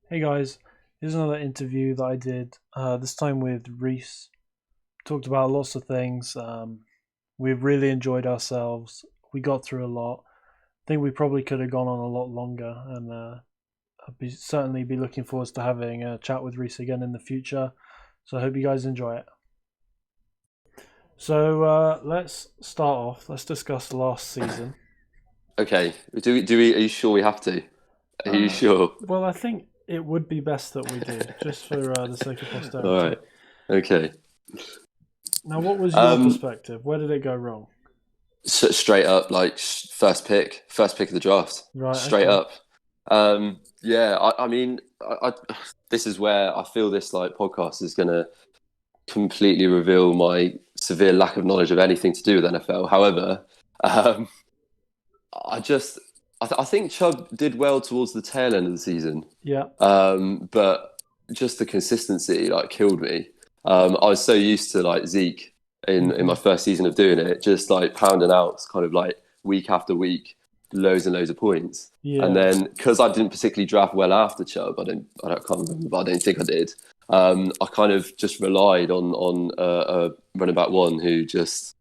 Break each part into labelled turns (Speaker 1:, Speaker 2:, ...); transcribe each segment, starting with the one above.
Speaker 1: Hey guys, here's another interview that I did, this time with Reece. Talked about lots of things. We really enjoyed ourselves. We got through a lot. I think we probably could have gone on a lot longer, and certainly be looking forward to having a chat with Reece again in the future. So I hope you guys enjoy it. So let's start off. Let's discuss last season.
Speaker 2: Okay. Do we? Are you sure we have to? Are you
Speaker 1: Uh,
Speaker 2: sure?
Speaker 1: well, I think it would be best that we do, just for the sake of
Speaker 2: All
Speaker 1: posterity.
Speaker 2: right. Okay.
Speaker 1: Now, what was your
Speaker 2: Um.
Speaker 1: perspective? Where did it go wrong?
Speaker 2: Straight up, like first pick of the draft.
Speaker 1: Right.
Speaker 2: Straight
Speaker 1: Okay.
Speaker 2: up. Yeah. I mean, this is where I feel this like podcast is gonna completely reveal my severe lack of knowledge of anything to do with NFL. However, um, I just I think Chubb did well towards the tail end of the season.
Speaker 1: Yeah.
Speaker 2: But just the consistency like killed me. I was so used to like Zeke in
Speaker 1: Hmm.
Speaker 2: my first season of doing it, just like pounding out kind of like week after week, loads and loads of points. And
Speaker 1: Yeah.
Speaker 2: then because I didn't particularly draft well after Chubb, I don't can't remember, but I don't think I did. I kind of just relied on a running back one who just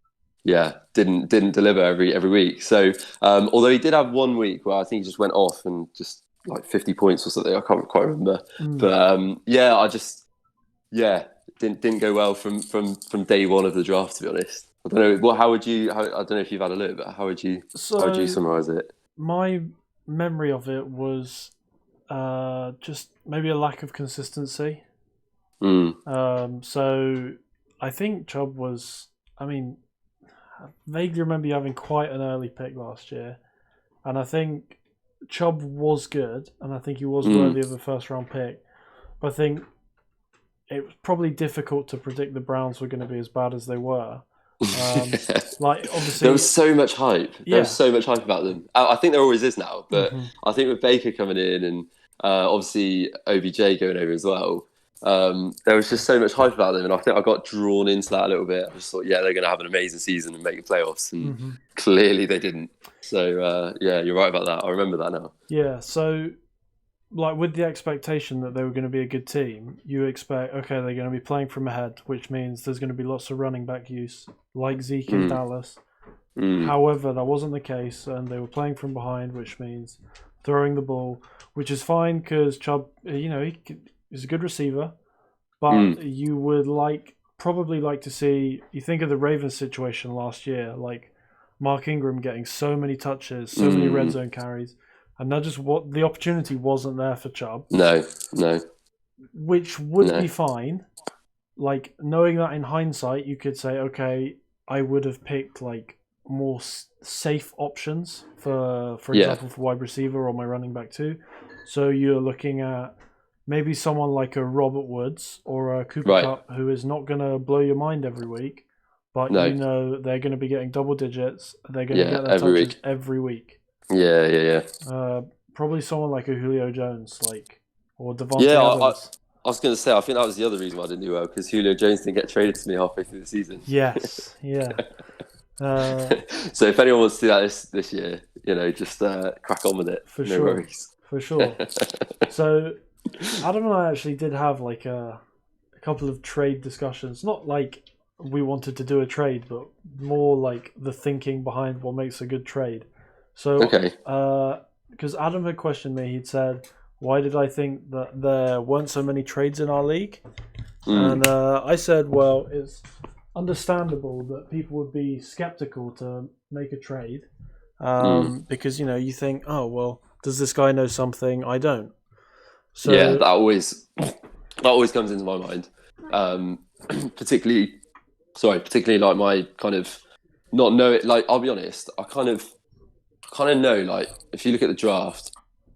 Speaker 2: didn't deliver every week. So although he did have one week where I think he just went off and just like 50 points or something. I can't quite remember.
Speaker 1: Mm.
Speaker 2: But I just didn't go well from day one of the draft. To be honest, I don't know. How would you? I don't know if you've had a look, but how would you
Speaker 1: So
Speaker 2: summarize it?
Speaker 1: my memory of it was just maybe a lack of consistency.
Speaker 2: Mm,
Speaker 1: So I think Chubb was. I mean, I vaguely remember you having quite an early pick last year, and I think Chubb was good, and I think he was
Speaker 2: mm.
Speaker 1: worthy of a first round pick. But I think it was probably difficult to predict the Browns were going to be as bad as they were. Um, like
Speaker 2: There was
Speaker 1: obviously,
Speaker 2: so much hype. There was
Speaker 1: yeah.
Speaker 2: so much hype about them. I think there always is now, but
Speaker 1: Hmm.
Speaker 2: I think with Baker coming in and obviously OBJ going over as well, there was just so much hype about them, and I think I got drawn into that a little bit. I just thought, yeah, they're going to have an amazing season and make the playoffs, and
Speaker 1: Hmm.
Speaker 2: clearly they didn't. So yeah, you're right about that. I remember that now.
Speaker 1: Yeah, so like with the expectation that they were going to be a good team, you expect okay, they're going to be playing from ahead, which means there's going to be lots of running back use, like Zeke in
Speaker 2: Mm,
Speaker 1: Dallas.
Speaker 2: mm,
Speaker 1: However, that wasn't the case, and they were playing from behind, which means throwing the ball, which is fine because Chubb, he's a good receiver, but
Speaker 2: mm.
Speaker 1: you would probably like to see. You think of the Ravens situation last year, like Mark Ingram getting so many touches, so many red
Speaker 2: Mm.
Speaker 1: zone carries, and that just what the opportunity wasn't there for Chubb,
Speaker 2: No, no,
Speaker 1: which would
Speaker 2: no.
Speaker 1: be fine. Like knowing that in hindsight, you could say, okay, I would have picked like more safe options for
Speaker 2: Yeah,
Speaker 1: example, for wide receiver or my running back too. So you're looking at maybe someone like a Robert Woods or a Cooper
Speaker 2: right.
Speaker 1: Cup who is not going to blow your mind every week, but you
Speaker 2: No,
Speaker 1: know they're going to be getting double digits. They're going to
Speaker 2: yeah,
Speaker 1: get their
Speaker 2: every
Speaker 1: touches
Speaker 2: week.
Speaker 1: every week.
Speaker 2: Yeah, yeah, yeah.
Speaker 1: Uh, Probably someone like a Julio Jones, like or
Speaker 2: Yeah,
Speaker 1: Devonte
Speaker 2: I
Speaker 1: Adams.
Speaker 2: was going to say, I think that was the other reason why I didn't do well because Julio Jones didn't get traded to me halfway through the season.
Speaker 1: Yes, yeah, uh,
Speaker 2: So if anyone wants to do that this year, just crack on with it.
Speaker 1: for
Speaker 2: No
Speaker 1: sure,
Speaker 2: worries.
Speaker 1: for sure. So Adam and I actually did have like a couple of trade discussions. Not like we wanted to do a trade, but more like the thinking behind what makes a good trade. So,
Speaker 2: Okay.
Speaker 1: because Adam had questioned me, he'd said, "Why did I think that there weren't so many trades in our league?"
Speaker 2: Mm,
Speaker 1: And I said, "Well, it's understandable that people would be skeptical to make a trade
Speaker 2: mm.
Speaker 1: because you think, oh well, does this guy know something I don't?"
Speaker 2: Yeah,
Speaker 1: So
Speaker 2: that always comes into my mind. Um, particularly, particularly like my kind of not know it. Like I'll be honest, I kind of know like if you look at the draft,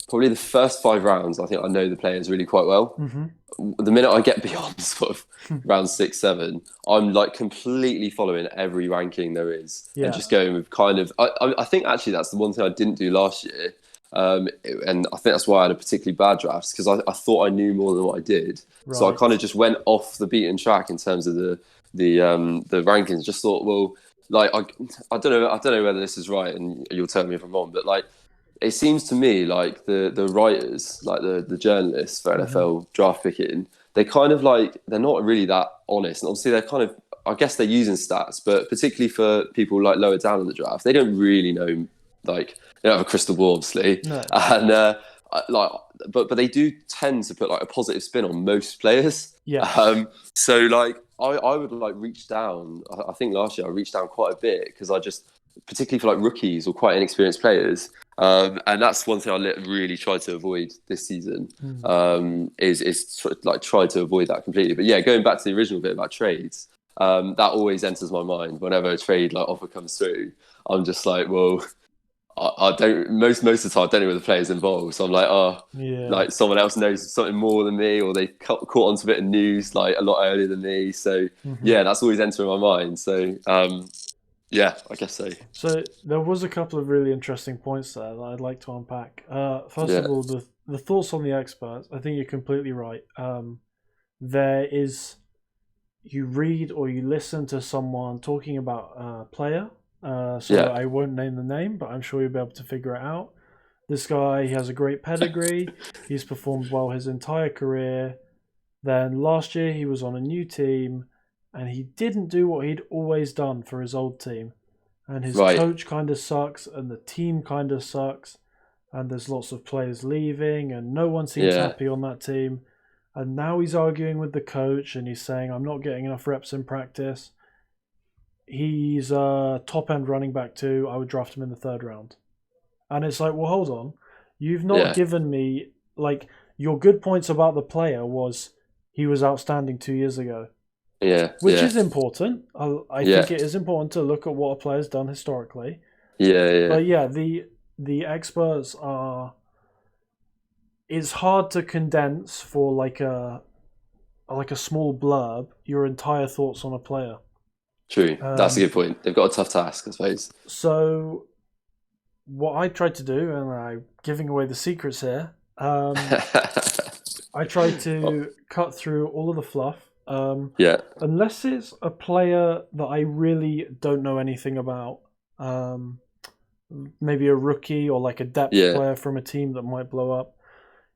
Speaker 2: probably the first 5 rounds, I think I know the players really quite well.
Speaker 1: mhm.
Speaker 2: The minute I get beyond sort of round 6, 7, I'm like completely following every ranking there is and
Speaker 1: Yeah,
Speaker 2: just going with kind of. I think actually that's the one thing I didn't do last year, and I think that's why I had a particularly bad draft because I thought I knew more than what I did. So I kind of
Speaker 1: right.
Speaker 2: just went off the beaten track in terms of the rankings. Just thought, well, like I don't know whether this is right, and you'll tell me if I'm wrong, but like it seems to me like the writers, like the journalists for NFL draft picking, they kind of like they're not really that honest. And obviously they're kind of, I guess they're using stats, but particularly for people like lower down in the draft, they don't really know, like they don't have a crystal ball, obviously,
Speaker 1: No.
Speaker 2: and like, but they do tend to put like a positive spin on most players.
Speaker 1: Yeah.
Speaker 2: So like I would like reach down. I think last year I reached down quite a bit because I just, particularly for like rookies or quite inexperienced players. And that's one thing I really try to avoid this season. Is like try to avoid that completely. But yeah, going back to the original bit about trades, that always enters my mind whenever a trade like offer comes through. I'm just like, well, I don't most of the time I don't know where the players involved. So I'm like, oh,
Speaker 1: Yeah.
Speaker 2: like someone else knows something more than me, or they caught onto a bit of news like a lot earlier than me. So yeah, that's always entering my mind. So yeah, I guess so.
Speaker 1: So there was a couple of really interesting points there that I'd like to unpack. First
Speaker 2: Yeah,
Speaker 1: of all, the thoughts on the experts. I think you're completely right. There is, you read or you listen to someone talking about a player. So
Speaker 2: yeah,
Speaker 1: I won't name the name, but I'm sure you'll be able to figure it out. This guy, he has a great pedigree. He's performed well his entire career. Then last year he was on a new team and he didn't do what he'd always done for his old team. And his
Speaker 2: right.
Speaker 1: coach kind of sucks and the team kind of sucks. And there's lots of players leaving and no one seems
Speaker 2: Yeah,
Speaker 1: happy on that team. And now he's arguing with the coach and he's saying, I'm not getting enough reps in practice. He's a top end running back too. I would draft him in the third round. And it's like, well, hold on. You've not
Speaker 2: yeah,
Speaker 1: given me, like, your good points about the player was he was outstanding 2 years ago,
Speaker 2: yeah,
Speaker 1: which
Speaker 2: yeah,
Speaker 1: is important. I
Speaker 2: yeah,
Speaker 1: think it is important to look at what a player's done historically.
Speaker 2: yeah, yeah,
Speaker 1: But yeah, the experts are. It's hard to condense for like a small blurb your entire thoughts on a player.
Speaker 2: True. That's a
Speaker 1: Um,
Speaker 2: good point. They've got a tough task, I suppose.
Speaker 1: so what I tried to do, and I'm giving away the secrets here. I tried
Speaker 2: Oh,
Speaker 1: to cut through all of the fluff.
Speaker 2: yeah,
Speaker 1: Unless it's a player that I really don't know anything about. Um, Maybe a rookie or like a depth
Speaker 2: yeah,
Speaker 1: player from a team that might blow up.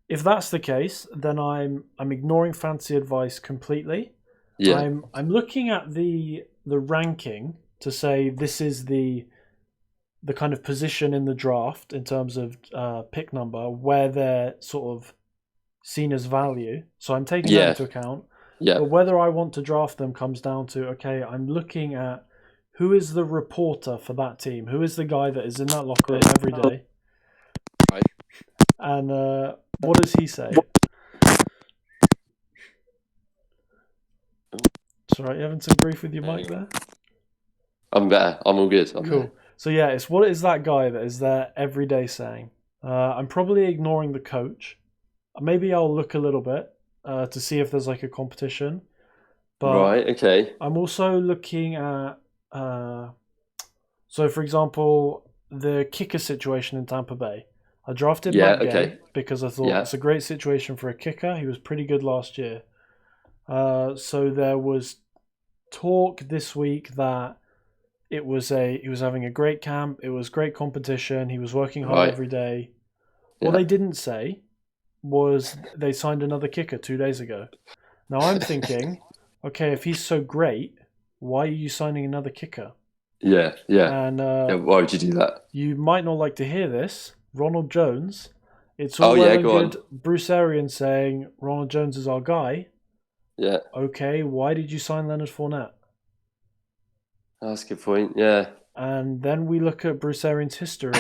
Speaker 1: If that's the case, then I'm ignoring fancy advice completely.
Speaker 2: yeah,
Speaker 1: I'm looking at the ranking to say this is the kind of position in the draft in terms of pick number where they're sort of seen as value. So I'm taking that
Speaker 2: yeah,
Speaker 1: into account.
Speaker 2: yeah,
Speaker 1: But whether I want to draft them comes down to, okay, I'm looking at who is the reporter for that team? Who is the guy that is in that locker room every day?
Speaker 2: right.
Speaker 1: And what does he say? It's all right, you having some grief with your mic there?
Speaker 2: I'm better. I'm all good. I'm there.
Speaker 1: Cool. So yeah, it's what is that guy that is there every day saying? I'm probably ignoring the coach. Maybe I'll look a little bit to see if there's like a competition. But
Speaker 2: Right. Okay.
Speaker 1: I'm also looking at, so for example, the kicker situation in Tampa Bay. I drafted
Speaker 2: Yeah.
Speaker 1: Matt
Speaker 2: Okay.
Speaker 1: Gay because I thought
Speaker 2: Yeah.
Speaker 1: it's a great situation for a kicker. He was pretty good last year. So there was talk this week that he was having a great camp. It was great competition. He was working hard
Speaker 2: Right.
Speaker 1: every day. What
Speaker 2: Yeah.
Speaker 1: they didn't say was they signed another kicker 2 days ago. Now I'm thinking, okay, if he's so great, why are you signing another kicker?
Speaker 2: Yeah. Yeah.
Speaker 1: And
Speaker 2: Yeah. Why would you do that?
Speaker 1: you might not like to hear this, Ronald Jones. It's all
Speaker 2: Oh
Speaker 1: well
Speaker 2: yeah.
Speaker 1: and
Speaker 2: Go on.
Speaker 1: good Bruce Arians saying Ronald Jones is our guy.
Speaker 2: Yeah.
Speaker 1: Okay, why did you sign Leonard Fournette?
Speaker 2: That's a good point. Yeah.
Speaker 1: And then we look at Bruce Arians' history.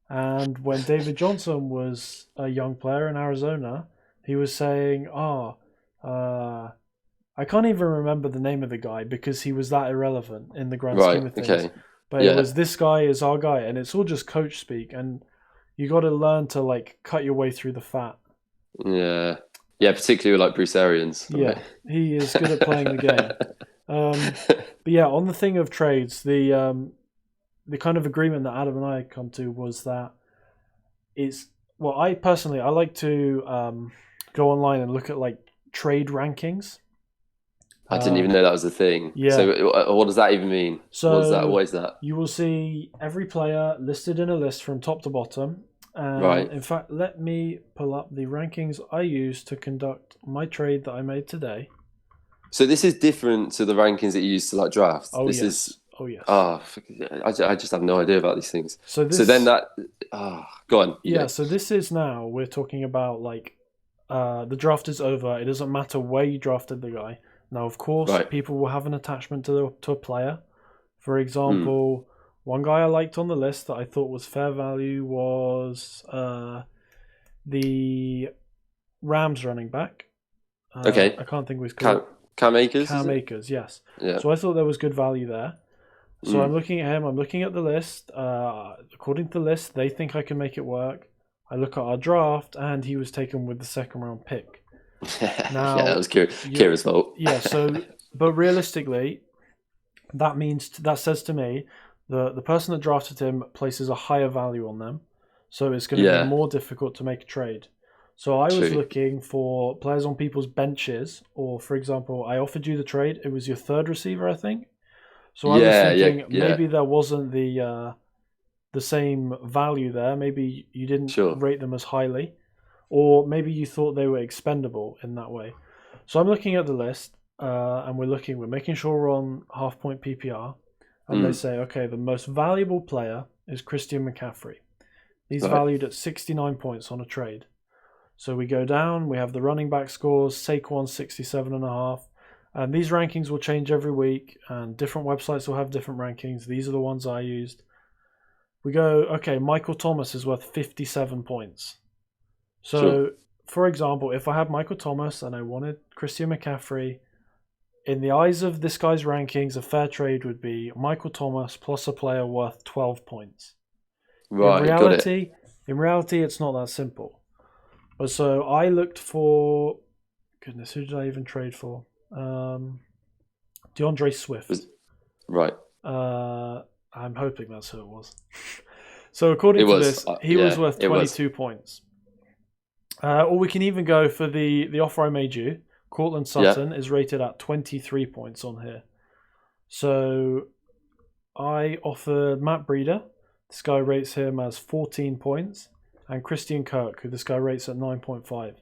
Speaker 1: And when David Johnson was a young player in Arizona, he was saying, I can't even remember the name of the guy because he was that irrelevant in the grand
Speaker 2: Right.
Speaker 1: scheme of things.
Speaker 2: Okay.
Speaker 1: But it
Speaker 2: Yeah.
Speaker 1: was this guy is our guy, and it's all just coach speak, and you got to learn to like cut your way through the fat.
Speaker 2: Yeah. Yeah. Particularly with like Bruce Arians.
Speaker 1: Yeah,
Speaker 2: Right.
Speaker 1: he is good at playing the game. But yeah, on the thing of trades, the kind of agreement that Adam and I had come to was that it's well, I personally I like to go online and look at like trade rankings.
Speaker 2: I didn't even know that was a thing.
Speaker 1: Yeah,
Speaker 2: So what does that even mean? What is that?
Speaker 1: so
Speaker 2: What is that?
Speaker 1: you will see every player listed in a list from top to bottom,
Speaker 2: Right.
Speaker 1: In fact, let me pull up the rankings I used to conduct my trade that I made today.
Speaker 2: So this is different to the rankings that you use to like draft.
Speaker 1: Oh
Speaker 2: This
Speaker 1: yes,
Speaker 2: is
Speaker 1: oh yes.
Speaker 2: I just have no idea about these things.
Speaker 1: So
Speaker 2: So then
Speaker 1: this,
Speaker 2: that go on. You
Speaker 1: yeah.
Speaker 2: go.
Speaker 1: So this is now we're talking about like the draft is over. It doesn't matter where you drafted the guy. Now, of course,
Speaker 2: Right.
Speaker 1: people will have an attachment to a player. For
Speaker 2: Mm.
Speaker 1: example, one guy I liked on the list that I thought was fair value was the Rams running back.
Speaker 2: Okay.
Speaker 1: I can't think of his
Speaker 2: Cam,
Speaker 1: called.
Speaker 2: Cam Akers, is
Speaker 1: Cam
Speaker 2: it?
Speaker 1: Akers, yes.
Speaker 2: Yeah.
Speaker 1: So I thought there was good value there. So I'm
Speaker 2: Mm.
Speaker 1: looking at him. I'm looking at the list. According to the list, they think I can make it work. I look at our draft, and he was taken with the second round pick.
Speaker 2: Yeah, that
Speaker 1: Now,
Speaker 2: was Kira's fault.
Speaker 1: yeah. So, but realistically, that says to me the person that drafted him places a higher value on them, so it's going to be
Speaker 2: Yeah.
Speaker 1: more difficult to make a trade. So I was
Speaker 2: True.
Speaker 1: looking for players on people's benches, or for example, I offered you the trade. It was your third receiver, I think. So I was
Speaker 2: Yeah. Yeah.
Speaker 1: thinking
Speaker 2: Yeah.
Speaker 1: maybe there wasn't the same value there. Maybe you didn't
Speaker 2: Sure.
Speaker 1: rate them as highly, or maybe you thought they were expendable in that way. So I'm looking at the list, and we're making sure we're on half point PPR, and they
Speaker 2: Mm.
Speaker 1: say, okay, the most valuable player is Christian McCaffrey. He's
Speaker 2: Right.
Speaker 1: valued at 69 points on a trade. So we go down, we have the running back scores, Saquon 67.5. And these rankings will change every week, and different websites will have different rankings. These are the ones I used. We go, okay, Michael Thomas is worth 57 points. So,
Speaker 2: Sure.
Speaker 1: for example, if I had Michael Thomas and I wanted Christian McCaffrey, in the eyes of this guy's rankings, a fair trade would be Michael Thomas plus a player worth 12 points. In
Speaker 2: Right. Got it.
Speaker 1: reality, it's not that simple. But so I looked for, goodness, who did I even trade for? DeAndre Swift.
Speaker 2: Right.
Speaker 1: I'm hoping that's who it was. So
Speaker 2: It
Speaker 1: according to
Speaker 2: was.
Speaker 1: this, he was
Speaker 2: Yeah.
Speaker 1: worth
Speaker 2: It was.
Speaker 1: 22 points. Or we can even go for the offer I made you. Cortland
Speaker 2: Yeah.
Speaker 1: Sutton is rated at 23 points on here. So I offered Matt Breida. This guy rates him as 14 points. And Christian Kirk, who this guy rates at 9.5.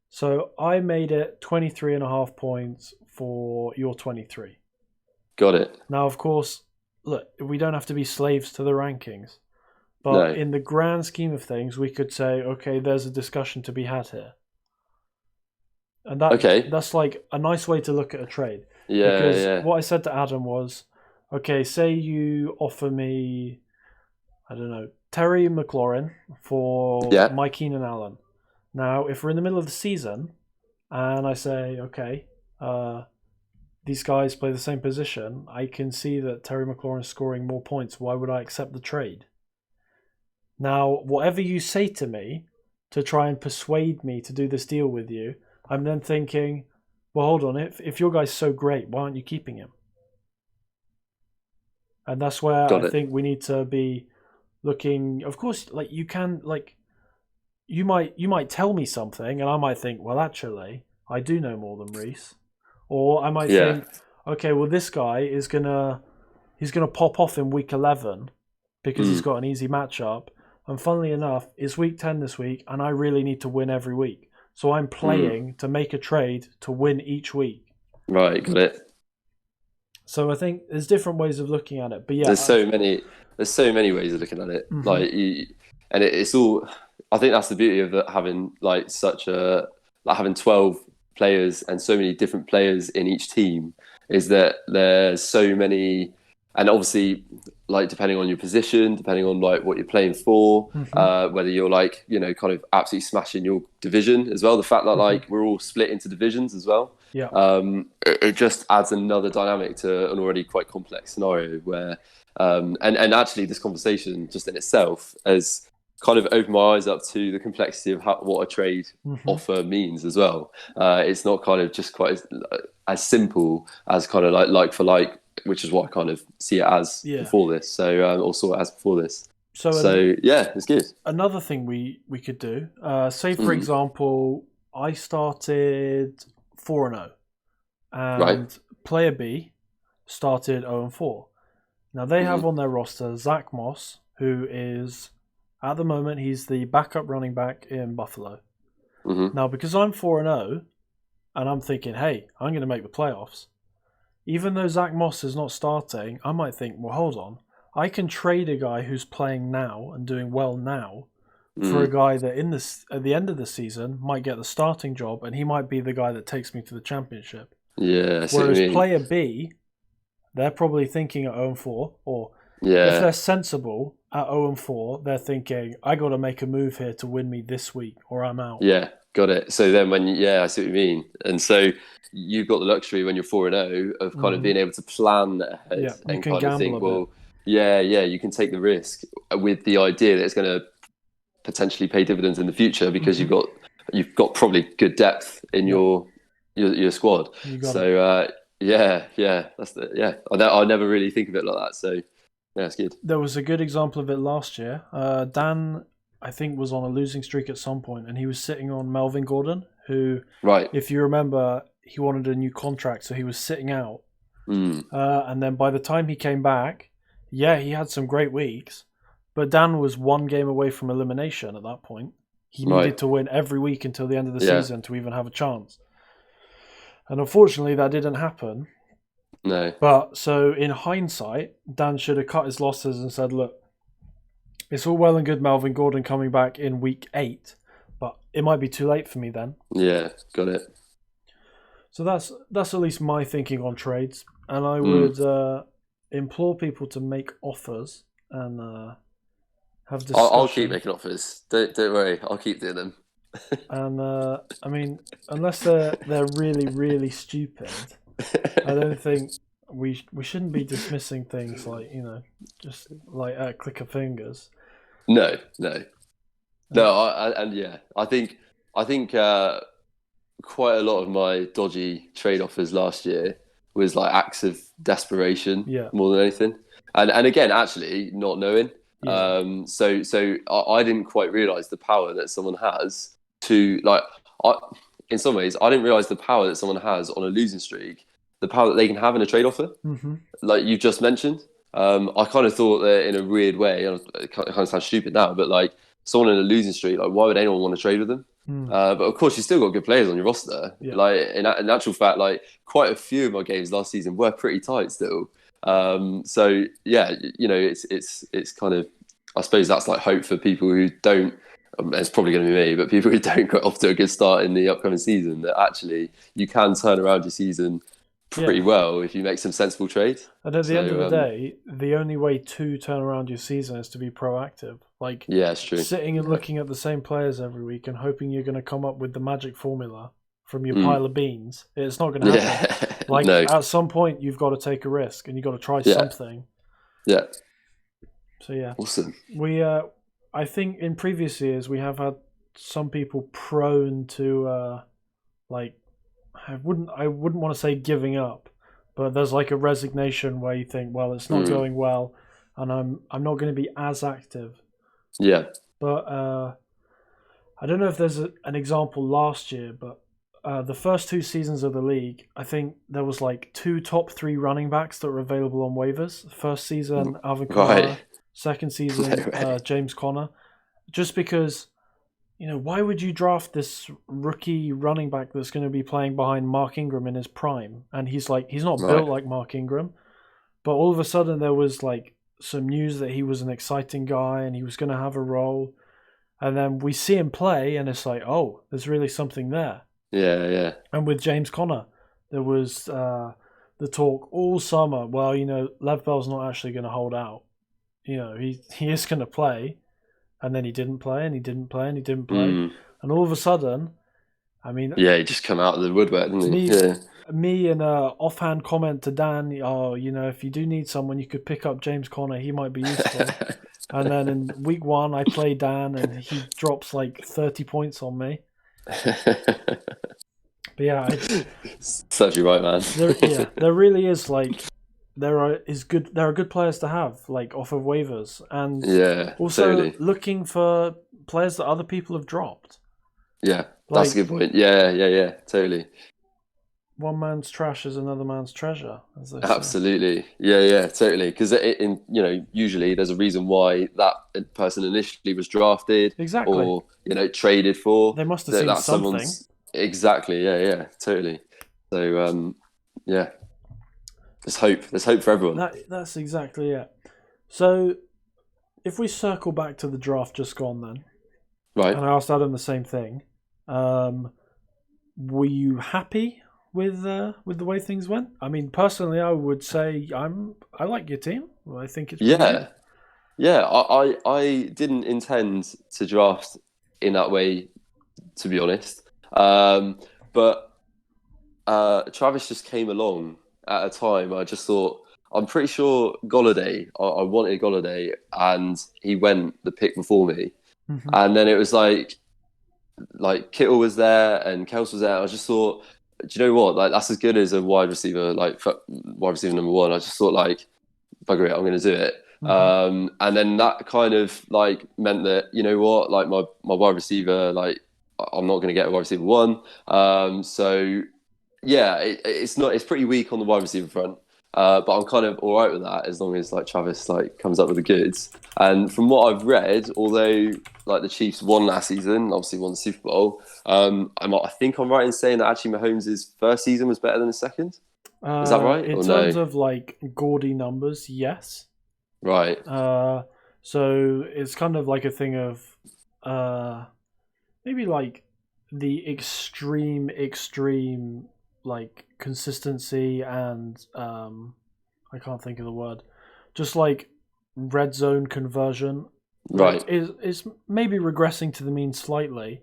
Speaker 1: So I made it 23.5 points for your 23.
Speaker 2: Got it.
Speaker 1: Now, of course, look, we don't have to be slaves to the rankings. But
Speaker 2: No.
Speaker 1: in the grand scheme of things, we could say, okay, there's a discussion to be had here. And
Speaker 2: Okay.
Speaker 1: that's like a nice way to look at a trade.
Speaker 2: Yeah.
Speaker 1: Because
Speaker 2: Yeah.
Speaker 1: what I said to Adam was, okay, say you offer me, I don't know, Terry McLaurin for
Speaker 2: Yeah.
Speaker 1: Mike Keenan Allen. Now, if we're in the middle of the season and I say, okay, these guys play the same position, I can see that Terry McLaurin is scoring more points. Why would I accept the trade? Now, whatever you say to me to try and persuade me to do this deal with you, I'm then thinking, well, hold on, if your guy's so great, why aren't you keeping him? And that's where
Speaker 2: Got
Speaker 1: I
Speaker 2: it.
Speaker 1: think we need to be looking. Of course, like you can, like you might tell me something, and I might think, well, actually, I do know more than Reece, or I might
Speaker 2: Yeah.
Speaker 1: think, okay, well, this guy he's gonna pop off in week 11 because he's
Speaker 2: Mm.
Speaker 1: got an easy matchup. And funnily enough, it's week 10 this week, and I really need to win every week. So I'm playing to make a trade to win each week.
Speaker 2: Right. Got it.
Speaker 1: So I think there's different ways of looking at it. But yeah,
Speaker 2: There's so many. There's so many ways of looking at it.
Speaker 1: Mhm.
Speaker 2: Like, it's all. I think that's the beauty of it, having like such a having 12 players and so many different players in each team, is that there's so many, and obviously, like depending on your position, depending on like what you're playing for, whether you're like kind of absolutely smashing your division as well. The fact that like we're all split into divisions as well.
Speaker 1: Yeah.
Speaker 2: It just adds another dynamic to an already quite complex scenario where, and actually this conversation just in itself has kind of opened my eyes up to the complexity of what a trade offer means as well. It's not kind of just quite as simple as kind of like for like, which is what I kind of see it as before this. So, or saw it as before this. So yeah, it's good.
Speaker 1: Another thing we could do, say for example, I started 4-0, and player B started 0-4. Now they have on their roster Zach Moss, who is At the moment, he's the backup running back in Buffalo.
Speaker 2: Hmm.
Speaker 1: Now, because I'm 4-0, and I'm thinking, hey, I'm going to make the playoffs. Even though Zach Moss is not starting, I might think, well, hold on. I can trade a guy who's playing now and doing well now for a guy that at the end of the season might get the starting job, and he might be the guy that takes me to the championship.
Speaker 2: Yeah, I see what
Speaker 1: Whereas
Speaker 2: you mean.
Speaker 1: player B, they're probably thinking at 0-4, or if
Speaker 2: Yeah,
Speaker 1: they're sensible at 0-4, they're thinking, I got to make a move here to win me this week, or I'm out.
Speaker 2: yeah, got it. So then I see what you mean. And so you've got the luxury when you're 4-0 of kind of being able to plan ahead
Speaker 1: Yeah, you
Speaker 2: and
Speaker 1: can
Speaker 2: kind of
Speaker 1: gamble
Speaker 2: think,
Speaker 1: a bit.
Speaker 2: well, yeah, you can take the risk with the idea that it's going to potentially pay dividends in the future because you've got probably good depth in
Speaker 1: Yep,
Speaker 2: your squad.
Speaker 1: you got it.
Speaker 2: So I never really think of it like that. So yeah, it's good.
Speaker 1: There was a good example of it last year. Dan, I think, was on a losing streak at some point, and he was sitting on Melvin Gordon, who,
Speaker 2: Right.
Speaker 1: if you remember, he wanted a new contract, so he was sitting out.
Speaker 2: Mm.
Speaker 1: And then by the time he came back, yeah, he had some great weeks, but Dan was one game away from elimination at that point. He needed
Speaker 2: Right.
Speaker 1: to win every week until the end of the
Speaker 2: Yeah.
Speaker 1: season to even have a chance. And unfortunately, that didn't happen.
Speaker 2: No.
Speaker 1: But so in hindsight, Dan should have cut his losses and said, look, it's all well and good Melvin Gordon coming back in week 8, but it might be too late for me then.
Speaker 2: Yeah. Got it.
Speaker 1: So that's at least my thinking on trades. And I would implore people to make offers and have discussions.
Speaker 2: I'll keep making offers. Don't worry. I'll keep doing them.
Speaker 1: And I mean, unless they're really, really stupid, I don't think we shouldn't be dismissing things like, just like a click of fingers.
Speaker 2: No. I think quite a lot of my dodgy trade offers last year was like acts of desperation more than anything. And again, actually not knowing.
Speaker 1: Yeah.
Speaker 2: So I didn't quite realize the power that someone has to in some ways, I didn't realize the power that someone has on a losing streak, the power that they can have in a trade offer, like you've just mentioned. I kind of thought that in a weird way, it kind of sounds stupid now, but like someone in a losing streak, like why would anyone want to trade with them? But of course, you still got good players on your roster.
Speaker 1: Yeah.
Speaker 2: Like in actual fact, like quite a few of my games last season were pretty tight still. So yeah, it's kind of, I suppose that's like hope for people who don't. It's probably going to be me, but people who don't get off to a good start in the upcoming season, that actually you can turn around your season pretty well if you make some sensible trades.
Speaker 1: And at the end of the day, the only way to turn around your season is to be proactive. Like,
Speaker 2: yeah, it's true.
Speaker 1: Sitting and looking at the same players every week and hoping you're going to come up with the magic formula from your pile of beans, it's not going to happen. Like, at some point, you've got to take a risk and you've got to try something.
Speaker 2: Yeah.
Speaker 1: So yeah,
Speaker 2: awesome.
Speaker 1: I think in previous years we have had some people prone to I wouldn't want to say giving up, but there's like a resignation where you think, well, it's not going well, and I'm not going to be as active.
Speaker 2: Yeah.
Speaker 1: But I don't know if there's an example last year, but the first 2 seasons of the league, I think there was like 2 top 3 running backs that were available on waivers. First season, Alvin Kamara. Second season, James Conner. Just because, why would you draft this rookie running back that's going to be playing behind Mark Ingram in his prime? And he's not built like Mark Ingram. But all of a sudden there was like some news that he was an exciting guy and he was going to have a role. And then we see him play and it's like, oh, there's really something there.
Speaker 2: Yeah.
Speaker 1: And with James Conner, there was the talk all summer, well, Lev Bell's not actually going to hold out. He is going to play, and then he didn't play, and he didn't play, and he didn't play. And all of a sudden, I mean...
Speaker 2: Yeah, he just come out of the woodwork, didn't he?
Speaker 1: Me and an offhand comment to Dan, if you do need someone, you could pick up James Conner. He might be useful. And then in week 1, I play Dan, and he drops like 30 points on me. But yeah...
Speaker 2: Serves you right, man.
Speaker 1: There really is like... There are good players to have, like off of waivers, and also looking for players that other people have dropped.
Speaker 2: Yeah, that's a good point. Yeah, totally.
Speaker 1: one man's trash is another man's treasure, as they say.
Speaker 2: Absolutely. Yeah, totally. Because usually there's a reason why that person initially was drafted
Speaker 1: Exactly.
Speaker 2: or, traded for.
Speaker 1: They must have
Speaker 2: That
Speaker 1: seen
Speaker 2: that's
Speaker 1: something.
Speaker 2: someone's exactly. Yeah, totally. So, yeah, there's hope. There's hope for everyone.
Speaker 1: That's exactly it. So, if we circle back to the draft just gone then,
Speaker 2: Right.
Speaker 1: and I asked Adam the same thing, were you happy with the way things went? I mean, personally, I would say I like your team. I think it's pretty good.
Speaker 2: Yeah. Yeah. I didn't intend to draft in that way, to be honest. But Travis just came along at a time. I just thought, I'm pretty sure Golladay, I wanted Golladay, and he went the pick before me.
Speaker 1: Hmm.
Speaker 2: And then it was like Kittle was there and Kels was there. I just thought, do you know what? Like that's as good as a wide receiver, like wide receiver number one. I just thought like, bugger it, I'm going to do it.
Speaker 1: Hmm.
Speaker 2: And then that kind of like meant that, you know what, like my wide receiver, like I'm not going to get a wide receiver one. So yeah, it's pretty weak on the wide receiver front. But I'm kind of all right with that as long as like Travis like comes up with the goods. And from what I've read, although like the Chiefs won last season, obviously won the Super Bowl, I think I'm right in saying that actually Mahomes' first season was better than his second. Is that right
Speaker 1: In
Speaker 2: or
Speaker 1: terms
Speaker 2: no?
Speaker 1: of like gaudy numbers, yes.
Speaker 2: Right,
Speaker 1: Uh, so it's kind of like a thing of uh, maybe like the extreme like consistency and I can't think of the word, just like red zone conversion, like
Speaker 2: right,
Speaker 1: is maybe regressing to the mean slightly.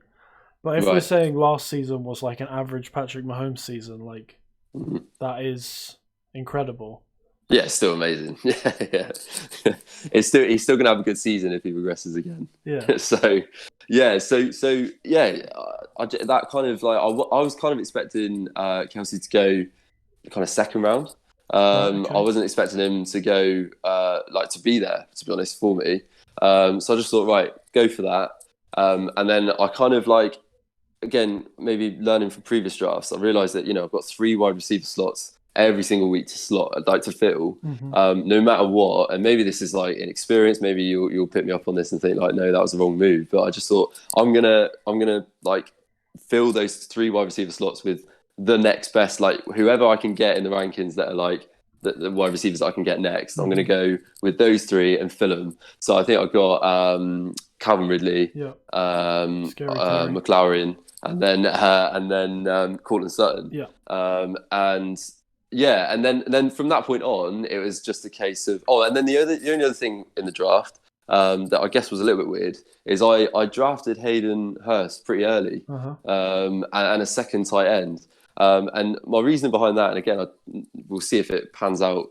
Speaker 1: But if we're
Speaker 2: right.
Speaker 1: saying last season was like an average Patrick Mahomes season, like
Speaker 2: Mhm.
Speaker 1: that is incredible.
Speaker 2: Yeah, it's still amazing. Yeah. He's still gonna have a good season if he regresses again.
Speaker 1: Yeah.
Speaker 2: So so yeah, that kind of like I was kind of expecting Kelsey to go kind of second round.
Speaker 1: Right.
Speaker 2: I
Speaker 1: Okay.
Speaker 2: wasn't expecting him to go like to be there, to be honest, for me. So I just thought, right, go for that. And then I kind of like again, maybe learning from previous drafts, I realised that I've got three wide receiver slots every single week to slot, like to fill,
Speaker 1: Hmm.
Speaker 2: no matter what. And maybe this is like inexperience. Maybe you'll pick me up on this and think like, no, that was the wrong move. But I just thought I'm gonna like fill those three wide receiver slots with the next best, like whoever I can get in the rankings that are like the wide receivers that I can get next. I'm going to
Speaker 1: Hmm.
Speaker 2: go with those three and fill them. So I think I've got Calvin Ridley,
Speaker 1: Yeah. Scary Terry.
Speaker 2: McLaurin, and then Cortland Sutton,
Speaker 1: Yeah.
Speaker 2: and yeah, and then from that point on, it was just a case of and then the only other thing in the draft that I guess was a little bit weird is I drafted Hayden Hurst pretty early,
Speaker 1: Uh huh.
Speaker 2: and a second tight end. And my reasoning behind that, and again, we'll see if it pans out,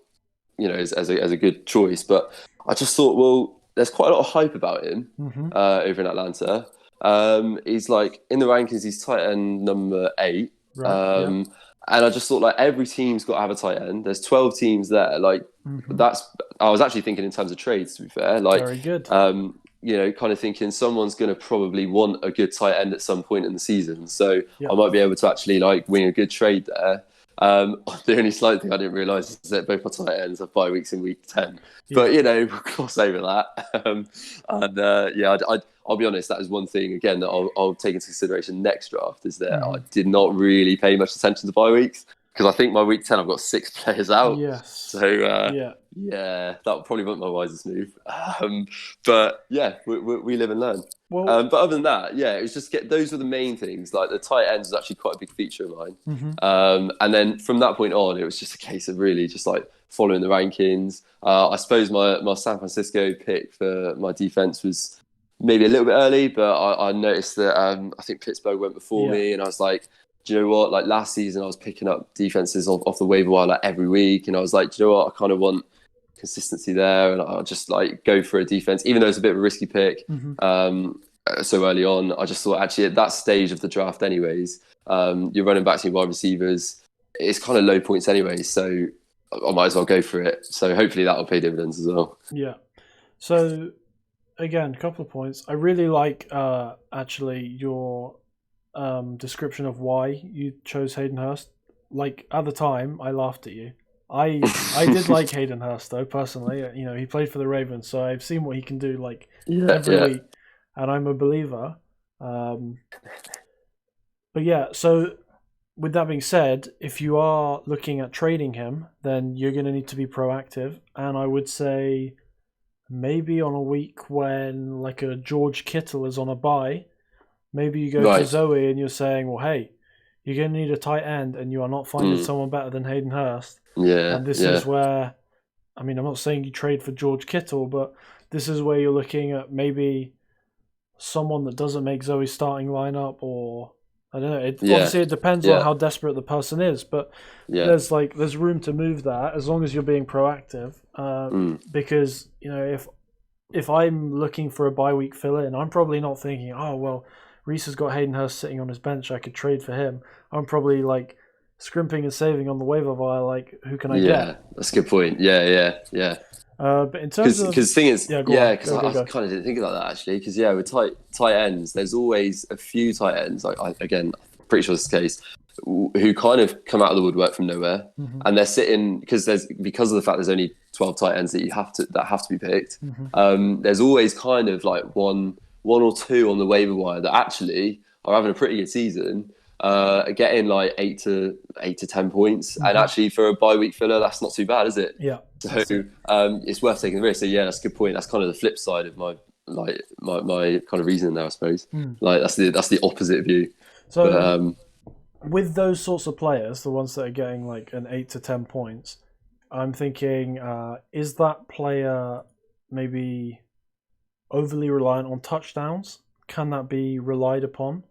Speaker 2: as a good choice. But I just thought, well, there's quite a lot of hype about him
Speaker 1: Hmm.
Speaker 2: over in Atlanta. He's like in the rankings, he's tight end number 8.
Speaker 1: Right. Yeah.
Speaker 2: Um, and I just thought like every team's got to have a tight end. There's 12 teams there. Like
Speaker 1: Hmm.
Speaker 2: I was actually thinking in terms of trades, to be fair. Like,
Speaker 1: Very good.
Speaker 2: kind of thinking someone's going to probably want a good tight end at some point in the season. So
Speaker 1: Yeah.
Speaker 2: I might be able to actually like win a good trade there. The only slight thing I didn't realise is that both my tight ends have bye weeks in week 10.
Speaker 1: Yeah.
Speaker 2: But, we'll cross over that. I'll be honest, that is one thing, again, that I'll take into consideration next draft is that I
Speaker 1: Hmm.
Speaker 2: did not really pay much attention to bye weeks because I think my week 10, I've got 6 players out.
Speaker 1: Yes.
Speaker 2: So,
Speaker 1: Yeah.
Speaker 2: yeah, that probably wasn't my wisest move. But yeah, we live and learn.
Speaker 1: Well.
Speaker 2: But other than that, yeah, it was just those were the main things. Like the tight ends was actually quite a big feature of mine.
Speaker 1: Hmm.
Speaker 2: And then from that point on, it was just a case of really just like following the rankings. I suppose my San Francisco pick for my defense was maybe a little bit early, but I noticed that I think Pittsburgh went before
Speaker 1: Yeah.
Speaker 2: me, and I was like, do you know what? Like last season, I was picking up defenses off the waiver wire like every week, and I was like, do you know what? I kind of want consistency there, and I'll just like go for a defense, even though it's a bit of a risky pick.
Speaker 1: Hmm.
Speaker 2: So early on, I just thought actually at that stage of the draft, anyways, you're running back to your wide receivers. It's kind of low points anyways, so I might as well go for it. So hopefully that will pay dividends as well.
Speaker 1: Yeah. So again, a couple of points. I really like actually your description of why you chose Hayden Hurst. like at the time, I laughed at you. I did like Hayden Hurst though personally. You know, he played for the Ravens, so I've seen what he can do like
Speaker 2: Yeah,
Speaker 1: every
Speaker 2: yeah,
Speaker 1: week, and I'm a believer. Um, but yeah, so with that being said, if you are looking at trading him, then you're going to need to be proactive, and I would say maybe on a week when like a George Kittle is on a bye, maybe you go to
Speaker 2: right.
Speaker 1: Zoe and you're saying, well, hey, you're going to need a tight end and you are not finding
Speaker 2: Mm,
Speaker 1: someone better than Hayden Hurst.
Speaker 2: yeah,
Speaker 1: And this is
Speaker 2: yeah,
Speaker 1: where, I mean, I'm not saying you trade for George Kittle, but this is where you're looking at maybe someone that doesn't make Zoe's starting lineup, or I don't know.
Speaker 2: yeah,
Speaker 1: Obviously it depends on
Speaker 2: yeah,
Speaker 1: how desperate the person is, but
Speaker 2: yeah.
Speaker 1: there's room to move that as long as you're being proactive.
Speaker 2: Mm,
Speaker 1: Because you know if I'm looking for a bye week fill in, I'm probably not thinking, oh well, Reece has got Hayden Hurst sitting on his bench, I could trade for him. I'm probably like scrimping and saving on the waiver wire, like who can I
Speaker 2: yeah,
Speaker 1: get?
Speaker 2: that's a good point. Yeah, yeah, yeah.
Speaker 1: But in terms of
Speaker 2: Because thing is,
Speaker 1: yeah, go
Speaker 2: yeah,
Speaker 1: on,
Speaker 2: because
Speaker 1: go go
Speaker 2: I
Speaker 1: go.
Speaker 2: kind of didn't think about that actually. Because yeah, with tight ends, there's always a few tight ends. Like again, pretty sure it's the case, who kind of come out of the woodwork from nowhere,
Speaker 1: Mm-hmm,
Speaker 2: and they're sitting because of the fact there's only 12 tight ends that have to be picked.
Speaker 1: mm-hmm,
Speaker 2: There's always kind of like one or two on the waiver wire that actually are having a pretty good season. Getting like 8 to 10 points, and
Speaker 1: mm-hmm.
Speaker 2: actually for a bye week filler, that's not too bad, is it?
Speaker 1: Yeah,
Speaker 2: So
Speaker 1: that's it.
Speaker 2: it's worth taking the risk. So yeah, that's a good point. That's kind of the flip side of my kind of reasoning there, I suppose.
Speaker 1: Mm.
Speaker 2: Like that's the opposite view. But
Speaker 1: So with those sorts of players, the ones that are getting like an 8 to 10 points, I'm thinking, is that player maybe overly reliant on touchdowns? Can that be relied upon?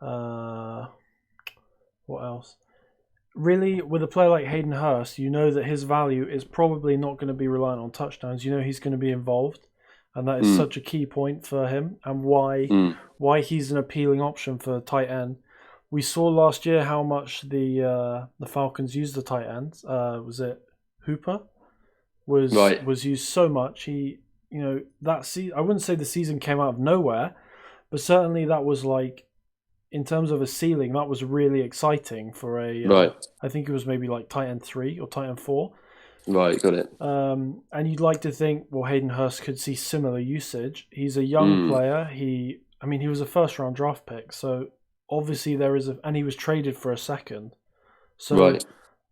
Speaker 1: Uh, what else? Really, with a player like Hayden Hurst, you know that his value is probably not going to be reliant on touchdowns. You know he's going to be involved, and that is
Speaker 2: mm,
Speaker 1: such a key point for him, and why he's an appealing option for tight end. We saw last year how much the Falcons used the tight end. Was it Hooper?
Speaker 2: right.
Speaker 1: Was used so much. He, you know, I wouldn't say the season came out of nowhere, but certainly that was like, in terms of a ceiling, that was really exciting for a.
Speaker 2: Right.
Speaker 1: I think it was maybe like tight end 3 or tight end 4.
Speaker 2: Right. Got it.
Speaker 1: And you'd like to think, well, Hayden Hurst could see similar usage. He's a young
Speaker 2: Mm,
Speaker 1: player. I mean, he was a first round draft pick, so obviously and he was traded for a second. So
Speaker 2: right.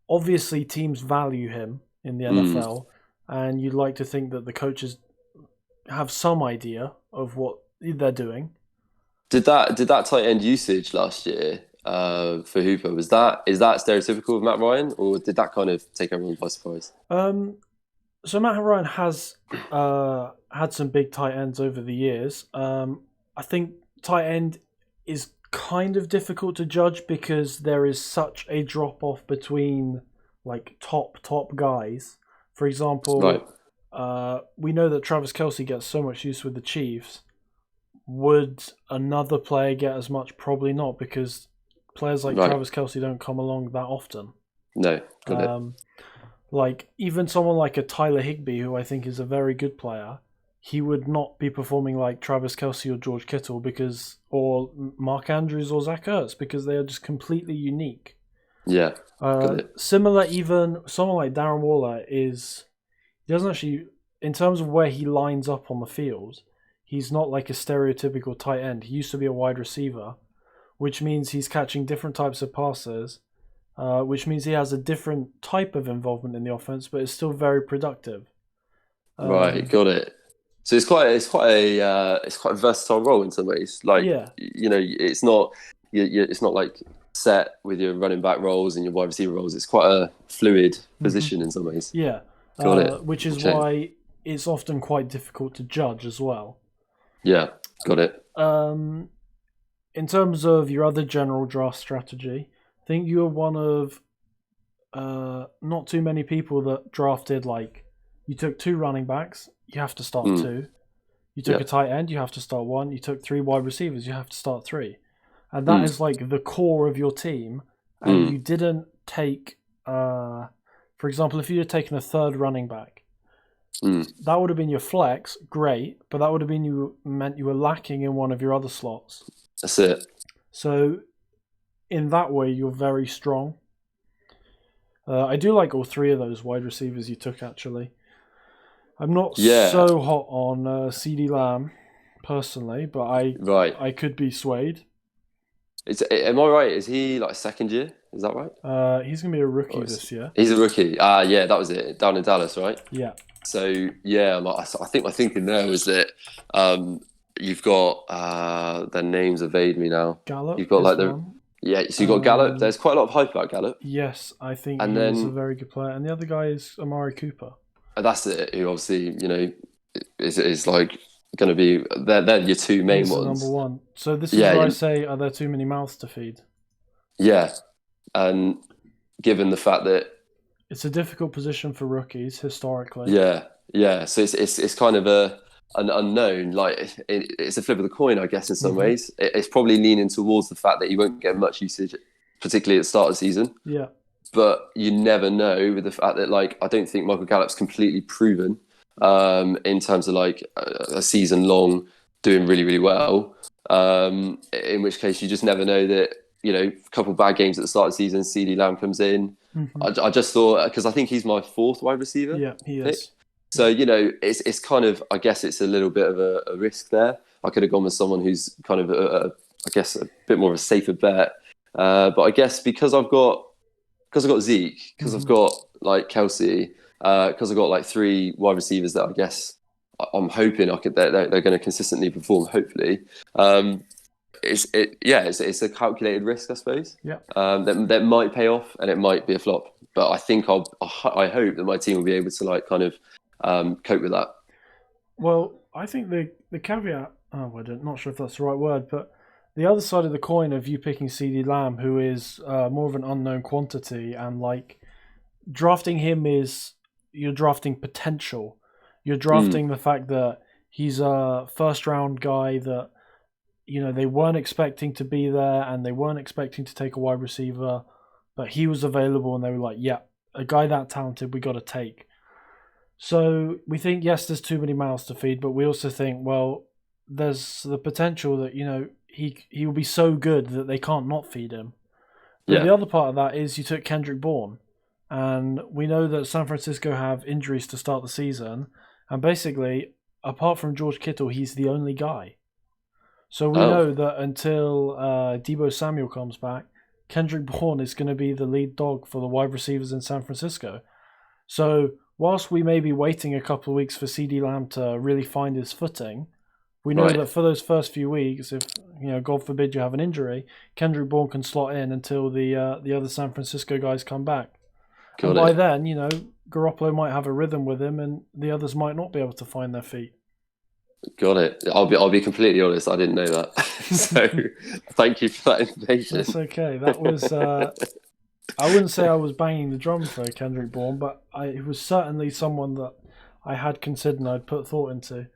Speaker 1: obviously teams value him in the
Speaker 2: Mm.
Speaker 1: NFL, and you'd like to think that the coaches have some idea of what they're doing.
Speaker 2: Did that tight end usage last year for Hooper, is that stereotypical of Matt Ryan, or did that kind of take everyone by surprise?
Speaker 1: Um, so Matt Ryan has had some big tight ends over the years. I think tight end is kind of difficult to judge because there is such a drop off between like top guys. For
Speaker 2: Right.
Speaker 1: example, we know that Travis Kelce gets so much use with the Chiefs. Would another player get as much? Probably not, because players like
Speaker 2: Right.
Speaker 1: Travis Kelce don't come along that often.
Speaker 2: No. Got it.
Speaker 1: Um, like even someone like a Tyler Higbee, who I think is a very good player, he would not be performing like Travis Kelce or George Kittle or Mark Andrews or Zach Ertz, because they are just completely unique.
Speaker 2: Yeah. Got it.
Speaker 1: Similar, even someone like Darren Waller he doesn't actually, in terms of where he lines up on the field, he's not like a stereotypical tight end. He used to be a wide receiver, which means he's catching different types of passes, which means he has a different type of involvement in the offense, but is still very productive.
Speaker 2: Right.
Speaker 1: Um,
Speaker 2: Got it. So it's quite a versatile role in some ways. Like
Speaker 1: yeah.
Speaker 2: it's not like set with your running back roles and your wide receiver roles. It's quite a fluid
Speaker 1: hmm
Speaker 2: position in some ways.
Speaker 1: Yeah.
Speaker 2: Got it.
Speaker 1: Which is
Speaker 2: Okay.
Speaker 1: why it's often quite difficult to judge as well.
Speaker 2: Yeah. Got it.
Speaker 1: Um, in terms of your other general draft strategy, I think you're one of not too many people that drafted like, you took 2 running backs, you have to start
Speaker 2: Mm.
Speaker 1: 2. You took
Speaker 2: Yeah.
Speaker 1: a tight end, you have to start 1. You took 3 wide receivers, you have to start 3. And that
Speaker 2: Mm.
Speaker 1: is like the core of your team. And
Speaker 2: Mm.
Speaker 1: you didn't take, for example, if you had taken a third running back,
Speaker 2: Mm.
Speaker 1: that would have been your flex, great, but that would have been meant you were lacking in one of your other slots.
Speaker 2: That's it.
Speaker 1: So in that way, you're very strong. I do like all three of those wide receivers you took, actually. I'm not
Speaker 2: Yeah,
Speaker 1: so hot on CeeDee Lamb, personally, but
Speaker 2: right.
Speaker 1: I could be swayed.
Speaker 2: Am I right? Is he like second year? Is that right?
Speaker 1: He's going to be a rookie
Speaker 2: Or is
Speaker 1: this year.
Speaker 2: he's a rookie? Ah, yeah, that was it. Down in Dallas, right?
Speaker 1: Yeah.
Speaker 2: So yeah, I think my thinking there was that um, you've got their names evade me now. You've
Speaker 1: Gallup
Speaker 2: got
Speaker 1: is
Speaker 2: like the
Speaker 1: one.
Speaker 2: yeah. So you got Gallup. There's quite a lot of hype about Gallup,
Speaker 1: Yes, I think
Speaker 2: and
Speaker 1: he's a
Speaker 2: then
Speaker 1: very good player. And the other guy is Amari Cooper.
Speaker 2: that's it. Who obviously is like going to be they're your two main
Speaker 1: He's the number
Speaker 2: ones.
Speaker 1: one. So this is
Speaker 2: Yeah,
Speaker 1: where I say, are there too many mouths to feed?
Speaker 2: yeah, and given the fact that
Speaker 1: It's a difficult position for rookies historically.
Speaker 2: yeah, yeah. So it's kind of an unknown. Like it's a flip of the coin, I guess. In some
Speaker 1: Mm-hmm.
Speaker 2: ways, it's probably leaning towards the fact that you won't get much usage, particularly at the start of the season.
Speaker 1: Yeah.
Speaker 2: But you never know with the fact that like I don't think Michael Gallup's completely proven in terms of like a season long doing really really well. In which case you just never know that a couple of bad games at the start of the season, CeeDee Lamb comes in.
Speaker 1: Mm-hmm.
Speaker 2: I just thought because I think he's my fourth wide receiver
Speaker 1: Yeah, he
Speaker 2: pick.
Speaker 1: is.
Speaker 2: So it's kind of I guess it's a little bit of a risk there. I could have gone with someone who's kind of I guess a bit more of a safer bet. But I guess because I've got Zeke, because I've got like Kelsey, because I've got like three wide receivers that I guess I'm hoping they're going to consistently perform. Hopefully, it's a calculated risk, I suppose.
Speaker 1: Yeah.
Speaker 2: That might pay off and it might be a flop, but I think I hope that my team will be able to like kind of cope with that.
Speaker 1: Well, I think the caveat. Oh, I'm not sure if that's the right word, but the other side of the coin of you picking CeeDee Lamb, who is more of an unknown quantity, and like drafting him is you're drafting potential. You're drafting the fact that he's a first round guy that they weren't expecting to be there and they weren't expecting to take a wide receiver, but he was available and they were like, yeah, a guy that talented we got to take. So we think, yes, there's too many mouths to feed, but we also think, well, there's the potential that he will be so good that they can't not feed him. But
Speaker 2: Yeah.
Speaker 1: the other part of that is you took Kendrick Bourne, and we know that San Francisco have injuries to start the season, and basically, apart from George Kittle, he's the only guy. So we
Speaker 2: Oh,
Speaker 1: know that until Deebo Samuel comes back, Kendrick Bourne is going to be the lead dog for the wide receivers in San Francisco. So whilst we may be waiting a couple of weeks for CeeDee Lamb to really find his footing, we know
Speaker 2: right.
Speaker 1: that for those first few weeks, if God forbid you have an injury, Kendrick Bourne can slot in until the other San Francisco guys come back. And
Speaker 2: Got
Speaker 1: by
Speaker 2: it.
Speaker 1: then, Garoppolo might have a rhythm with him, and the others might not be able to find their feet.
Speaker 2: Got it. I'll be completely honest. I didn't know that. So thank you for that information.
Speaker 1: That's okay. That was. I wouldn't say I was banging the drum for Kendrick Bourne, but it was certainly someone that I had considered and I'd put thought into.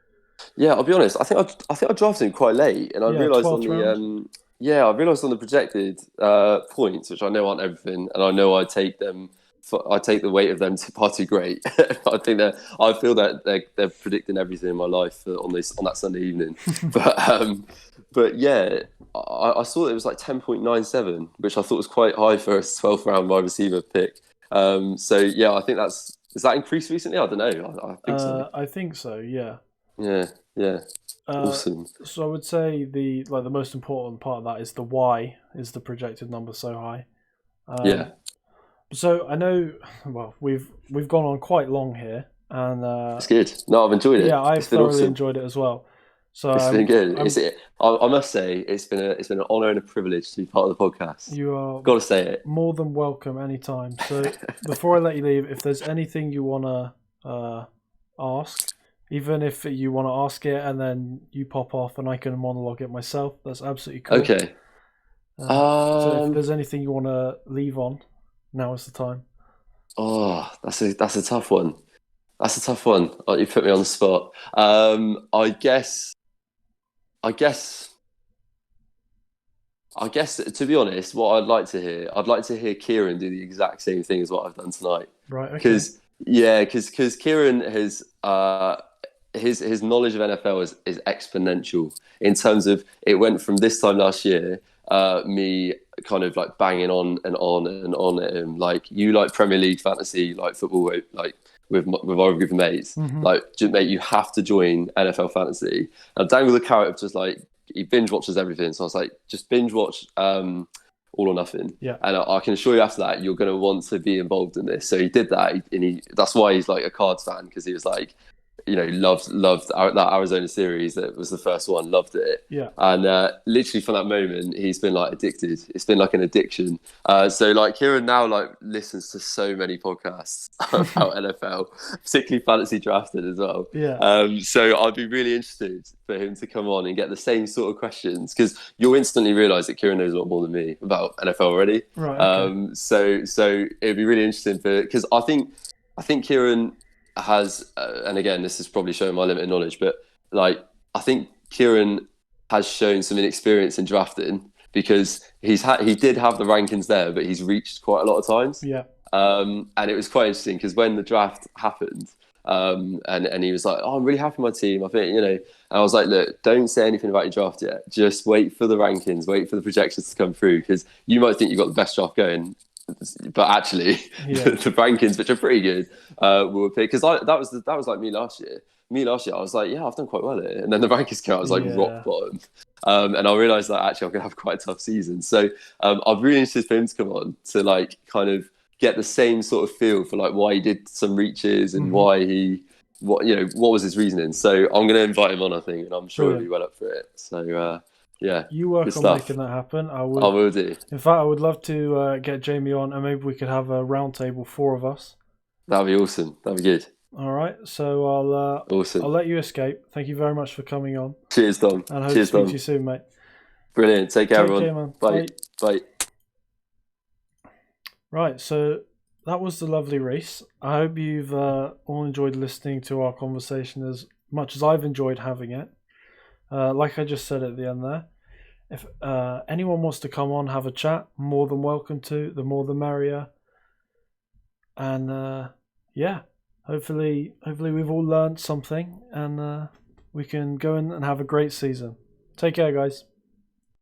Speaker 2: Yeah, I'll be honest. I think I drafted him quite late, and I
Speaker 1: Yeah,
Speaker 2: realised on
Speaker 1: 12th
Speaker 2: the
Speaker 1: round.
Speaker 2: I realised on the projected points, which I know aren't everything, and I know I take them. I take the weight of them to far too great. I think that I feel that they're predicting everything in my life on that Sunday evening. But yeah, I saw it was like 10.97, which I thought was quite high for a 12th round wide receiver pick. So yeah, I think is that increased recently? I don't know. I think so.
Speaker 1: I think so. Yeah.
Speaker 2: Yeah, yeah,
Speaker 1: Uh,
Speaker 2: awesome.
Speaker 1: so I would say the most important part of that is the why is the projected number so high.
Speaker 2: Yeah,
Speaker 1: So I know, well, we've gone on quite long here, and
Speaker 2: it's good. No, I've enjoyed it.
Speaker 1: yeah, I've
Speaker 2: It's been
Speaker 1: thoroughly
Speaker 2: awesome.
Speaker 1: enjoyed it as well. So
Speaker 2: It's been good.
Speaker 1: I'm
Speaker 2: I must say, it's been an honour and a privilege to be part of the podcast.
Speaker 1: you are
Speaker 2: Got to say it.
Speaker 1: more than welcome anytime. So before I let you leave, if there's anything you wanna ask, even if you want to ask it and then you pop off and I can monologue it myself, that's absolutely cool.
Speaker 2: Okay.
Speaker 1: So if there's anything you want to leave on, now is the time.
Speaker 2: Oh, that's a tough one. That's a tough one. Oh, you put me on the spot. I guess. I guess. To be honest, what I'd like to hear Kieran do the exact same thing as what I've done tonight.
Speaker 1: Right. Okay.
Speaker 2: Because Kieran has his knowledge of NFL is exponential in terms of it went from this time last year, me kind of like banging on and on and on at him. Like, you like Premier League fantasy, like football, like with our group of mates. Like, mate, you have to join NFL fantasy. And I dangled the carrot of just like, he binge watches everything. So I was like, just binge watch All or Nothing.
Speaker 1: Yeah.
Speaker 2: And I can assure you after that, you're going to want to be involved in this. So he did that. And that's why he's like a Cards fan, because he was like, loved that Arizona series. That was the first one. Loved it.
Speaker 1: Yeah.
Speaker 2: And literally from that moment, he's been like addicted. It's been like an addiction. So like Kieran now like listens to so many podcasts about NFL, particularly fantasy drafted as well.
Speaker 1: Yeah.
Speaker 2: So I'd be really interested for him to come on and get the same sort of questions, because you'll instantly realise that Kieran knows a lot more than me about NFL already.
Speaker 1: Right. Okay.
Speaker 2: So it'd be really interesting because I think Kieran has, and again, this is probably showing my limited knowledge, but like I think Kieran has shown some inexperience in drafting, because he did have the rankings there, but he's reached quite a lot of times.
Speaker 1: Yeah.
Speaker 2: And it was quite interesting because when the draft happened, and he was like, "Oh, I'm really happy with my team. I think, And I was like, "Look, don't say anything about your draft yet. Just wait for the rankings, wait for the projections to come through, because you might think you've got the best draft going, but actually, the rankings, which are pretty good, will pick." Because that was like me last year. I was like, "Yeah, I've done quite well here," and then the rankings came out, I was like rock bottom. And I realised that actually I'm going to have quite a tough season. So I'm really interested for him to come on to like kind of get the same sort of feel for like why he did some reaches and why what was his reasoning. So I'm going to invite him on, I think, and I'm sure he'll be well up for it. So yeah,
Speaker 1: you work on making that happen. I
Speaker 2: will do.
Speaker 1: In fact, I would love to get Jamie on, and maybe we could have a round table, 4 of us.
Speaker 2: That'd be awesome. That'd be good.
Speaker 1: All right, so I'll let you escape. Thank you very much for coming on.
Speaker 2: Cheers, Dom.
Speaker 1: And I hope to speak to you soon, mate.
Speaker 2: Brilliant. Take care, everyone.
Speaker 1: Man.
Speaker 2: Bye. Bye.
Speaker 1: Right, so that was the lovely Reece. I hope you've all enjoyed listening to our conversation as much as I've enjoyed having it. Like I just said at the end there, if anyone wants to come on, have a chat, more than welcome to. The more the merrier. And yeah, hopefully we've all learned something, and we can go in and have a great season. Take care, guys.